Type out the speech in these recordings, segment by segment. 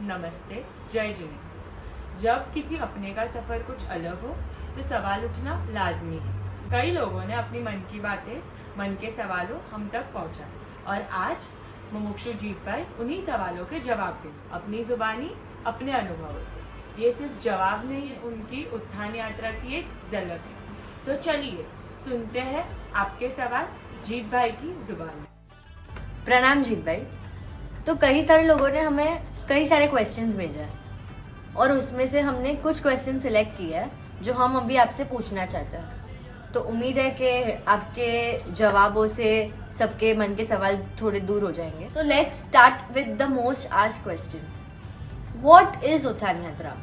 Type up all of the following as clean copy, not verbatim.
नमस्ते, जय जिने। जब किसी अपने का सफर कुछ अलग हो तो सवाल उठना लाजमी है। कई लोगों ने अपनी मन की बातें, मन के सवालों हम तक पहुंचाए और आज मुमुक्षु जीत भाई उन्हीं सवालों के जवाब दें अपनी जुबानी, अपने अनुभवों से। ये सिर्फ जवाब नहीं है, उनकी उत्थान यात्रा की एक झलक है। तो चलिए सुनते हैं आपके सवाल जीत भाई की जुबान में। प्रणाम जीत भाई। तो कई सारे लोगों ने हमें कई सारे क्वेश्चंस भेजे हैं और उसमें से हमने कुछ क्वेश्चन सिलेक्ट किए हैं जो हम अभी आपसे पूछना चाहते हैं। तो उम्मीद है कि आपके जवाबों से सबके मन के सवाल थोड़े दूर हो जाएंगे। तो let's start with the most asked question, what is उत्थान यात्रा?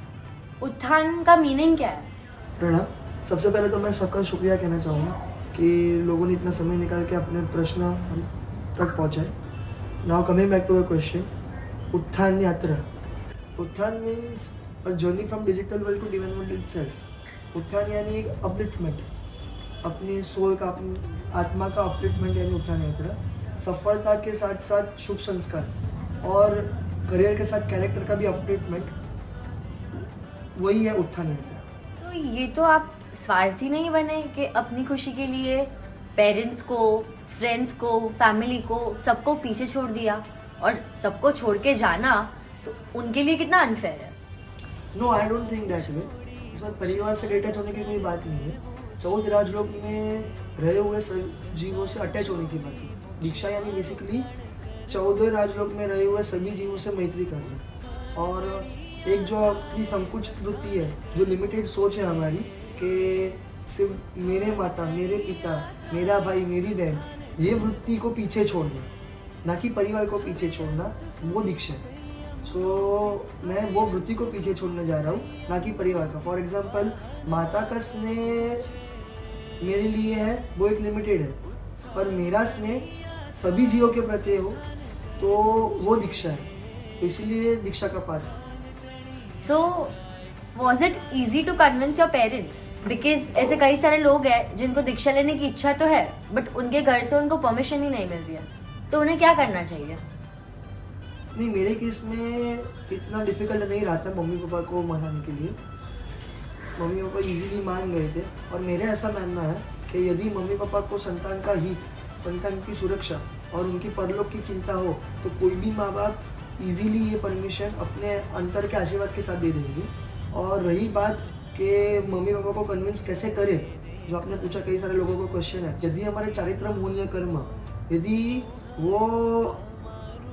उत्थान का मीनिंग क्या है? प्रणाम। सबसे पहले तो मैं सबका शुक्रिया कहना चाहूँगा कि लोगों ने इतना समय निकाल के अपने प्रश्न हम तक पहुँचाए। Now coming back to the question, उत्थान यात्रा। Utthan means a journey from digital world to divine world itself. उत्थान यानी एक अपलिफ्टमेंट, अपने सोल का, अपनी आत्मा का अपलिफ्टमेंट यानी उत्थान यात्रा। सफलता के साथ साथ शुभ संस्कार और करियर के साथ कैरेक्टर का भी अपलिफ्टमेंट, वही है उत्थान यात्रा। तो ये तो आप स्वार्थी नहीं बने कि अपनी खुशी के लिए पेरेंट्स को, फ्रेंड्स को, फैमिली को, सबको पीछे छोड़ दिया और सबको छोड़ के जाना तो उनके लिए कितना अनफेयर है। No, I don't think that way. इसमें परिवार से डिटैच होने की कोई बात नहीं है। 14 राजलोक में रहे हुए जीवों से अटैच होने की बात है। दीक्षा यानी बेसिकली 14 राजलोक में रहे हुए सभी जीवों से मैत्री करना। और एक जो अपनी संकुचित वृत्ति है, जो लिमिटेड सोच है हमारी कि सिर्फ मेरे माता, मेरे पिता, मेरा भाई, मेरी बहन, ये वृत्ति को पीछे छोड़ना, ना कि परिवार को पीछे छोड़ना, वो दीक्षा है। सो मैं वो वृत्ति को पीछे छोड़ने जा रहा हूँ, ना कि परिवार का। फॉर एग्जाम्पल, माता का स्नेह मेरे लिए है, वो एक लिमिटेड है, पर मेरा स्नेह सभी जीवों के प्रति हो तो वो दीक्षा है। तो इसीलिए दीक्षा का पाठ है। So was it easy to convince your parents? Because ऐसे कई सारे लोग हैं जिनको दीक्षा लेने की इच्छा तो है बट उनके घर से उनको परमिशन ही नहीं मिल रही है, तो उन्हें क्या करना चाहिए? नहीं, मेरे केस में इतना डिफिकल्ट नहीं रहा था मम्मी पापा को मनाने के लिए। मम्मी पापा इजीली मान गए थे और मेरा ऐसा मानना है कि यदि मम्मी पापा को संतान का हित, संतान की सुरक्षा और उनकी परलोक की चिंता हो तो कोई भी माँ बाप इजीली ये परमिशन अपने अंतर के आशीर्वाद के साथ दे देंगे। और रही बात कि मम्मी पापा को कन्विंस कैसे करें, जो आपने पूछा, कई सारे लोगों को क्वेश्चन है। यदि हमारे चारित्र मूल या कर्म, यदि वो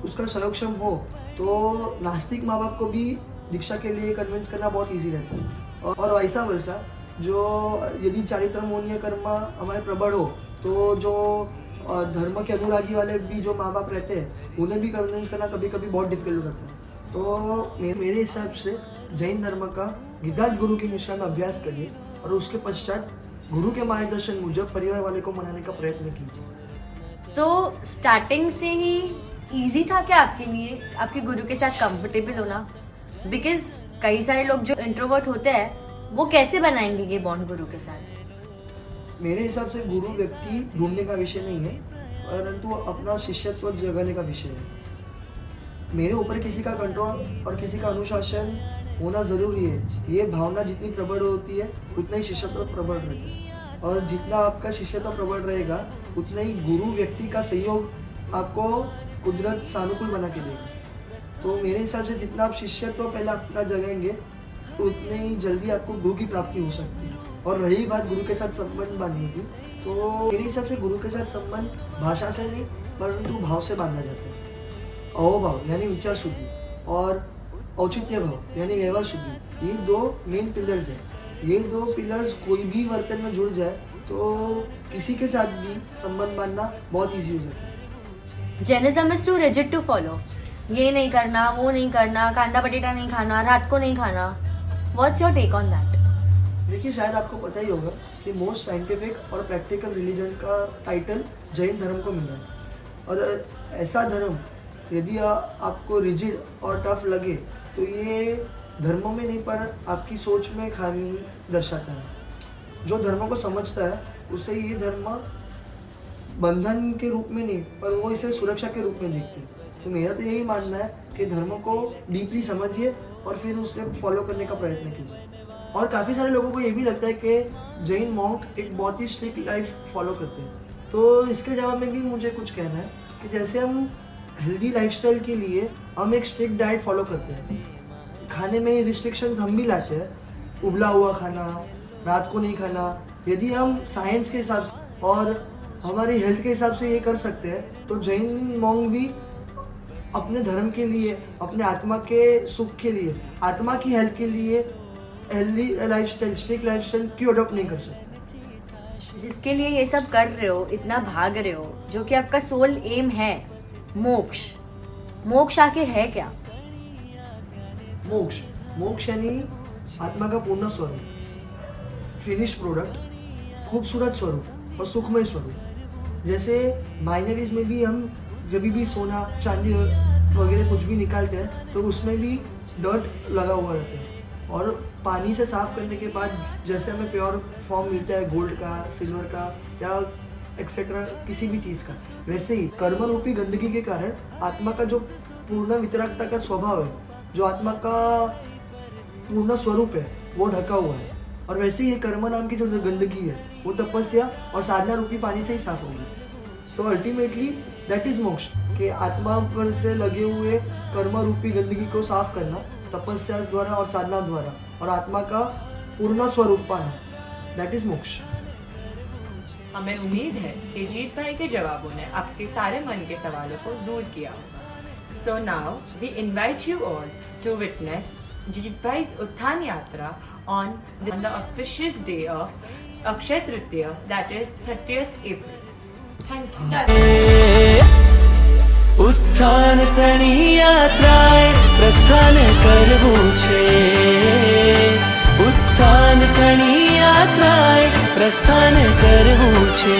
उसका संयोक्षम हो तो नास्तिक माँ बाप को भी दीक्षा के लिए कन्विंस करना बहुत इजी रहता है। और वैसा वर्षा, जो यदि चारित्र मूल या कर्म हमारे प्रबल हो तो जो धर्म के अनुरागी वाले भी जो माँ बाप रहते हैं उन्हें भी कन्विंस करना कभी कभी बहुत डिफिकल्ट हो जाता है। तो मेरे हिसाब से जैन धर्म का गिदात गुरु की निष्ठा में अभ्यास करिए और उसके पश्चात गुरु के मार्गदर्शन मुजब परिवार वाले को मनाने का प्रयत्न कीजिए। सो स्टार्टिंग से ही इजी था क्या आपके लिए आपके गुरु के साथ कंफर्टेबल होना? बिकॉज कई सारे लोग जो इंट्रोवर्ट होते हैं वो कैसे बनाएंगे ये बॉन्ड गुरु के साथ? मेरे हिसाब से गुरु व्यक्ति ढूंढने का विषय नहीं है, परंतु अपना शिष्यत्व जगाने का विषय है। मेरे ऊपर किसी का कंट्रोल और किसी का अनुशासन होना जरूरी है। ये भावना जितनी प्रबल होती है उतना ही शिष्यत्व प्रबल रहता है, और जितना आपका शिष्यत्व प्रबल रहेगा उतना ही गुरु व्यक्ति का सहयोग आपको कुदरत सानुकूल बना के देगा। तो मेरे हिसाब से जितना आप शिष्यत्व पहले अपना जगाएंगे उतने ही जल्दी आपको गुरु की प्राप्ति हो सकती है। और रही बात गुरु के साथ संबंध बांधने की, तो मेरे हिसाब से गुरु के साथ संबंध भाषा से नहीं परंतु भाव से बांधा जाता है। अहोभाव यानी विचार शुद्धि और औचित्य भाव यानी व्यवहार शुद्धि, ये दो मेन पिलर्स हैं। ये दो पिलर्स कोई भी वर्तन में जुड़ जाए तो किसी के साथ भी संबंध बांधना बहुत ईजी हो जाता है। Jainism is too rigid to follow. ये नहीं करना, वो नहीं करना, कांदा बटेटा नहीं खाना, रात को नहीं खाना। What's your take on that? देखिए, शायद आपको पता ही होगा कि मोस्ट साइंटिफिक और प्रैक्टिकल रिलीजन का टाइटल जैन धर्म को मिला है। और ऐसा धर्म यदि आपको रिजिड और टफ लगे तो ये धर्मों में नहीं पर आपकी सोच में खामी दर्शाता है। जो धर्म को समझता है उसे ये धर्म बंधन के रूप में नहीं पर वो इसे सुरक्षा के रूप में देखते हैं। तो मेरा तो यही मानना है कि धर्म को डीपली समझिए और फिर उसे फॉलो करने का प्रयत्न कीजिए। और काफ़ी सारे लोगों को ये भी लगता है कि जैन मॉन्क एक बहुत ही स्ट्रिक्ट लाइफ फॉलो करते हैं, तो इसके जवाब में भी मुझे कुछ कहना है कि जैसे हम हेल्दी लाइफस्टाइल के लिए हम एक स्ट्रिक्ट डाइट फॉलो करते हैं, खाने में रिस्ट्रिक्शंस हम भी लाते हैं, उबला हुआ खाना, रात को नहीं खाना। यदि हम साइंस के हिसाब से और हमारी हेल्थ के हिसाब से ये कर सकते हैं, तो जैन मॉन्क भी अपने धर्म के लिए, अपने आत्मा के सुख के लिए, आत्मा की हेल्थ के लिए हेल्दी लाइफस्टाइल, स्ट्रिक्ट लाइफस्टाइल क्यों अडॉप्ट नहीं कर सकते? जिसके लिए ये सब कर रहे हो, इतना भाग रहे हो, जो कि आपका सोल एम है, मोक्ष। मोक्ष आखिर है क्या? मोक्ष यानी आत्मा का पूर्ण स्वरूप, फिनिश प्रोडक्ट, खूबसूरत स्वरूप और सुखमय स्वरूप। जैसे माइनरीज में भी हम जब भी सोना चांदी वगैरह कुछ भी निकालते हैं तो उसमें भी डर्ट लगा हुआ रहता है, और पानी से साफ करने के बाद जैसे हमें प्योर फॉर्म मिलता है गोल्ड का, सिल्वर का या एक्सेट्रा किसी भी चीज़ का, वैसे ही कर्म रूपी गंदगी के कारण आत्मा का जो पूर्ण वितरागता का स्वभाव है, जो आत्मा का पूर्ण स्वरूप है, वो ढका हुआ है। और वैसे ही ये कर्म नाम की जो गंदगी है वो तपस्या और साधना रूपी पानी से ही साफ होगी। तो अल्टीमेटली दैट इज मोक्ष, कि आत्मा पर से लगे हुए कर्म रूपी गंदगी को साफ करना तपस्या द्वारा और साधना द्वारा, और आत्मा का पूर्ण स्वरूप पाना, दैट इज मोक्ष। हमें उम्मीद है कि जीत भाई के जवाबों ने आपके सारे मन के सवालों को दूर किया। So now we invite you all to witness Jeet भाई's उत्थान यात्रा on the auspicious day of Akshaya Tritiya, that is 30th April. Thank you. उत्थान तणी यात्राए प्रस्थान करવું છે, उत्थान तणी यात्राए प्रस्थान करવું છે।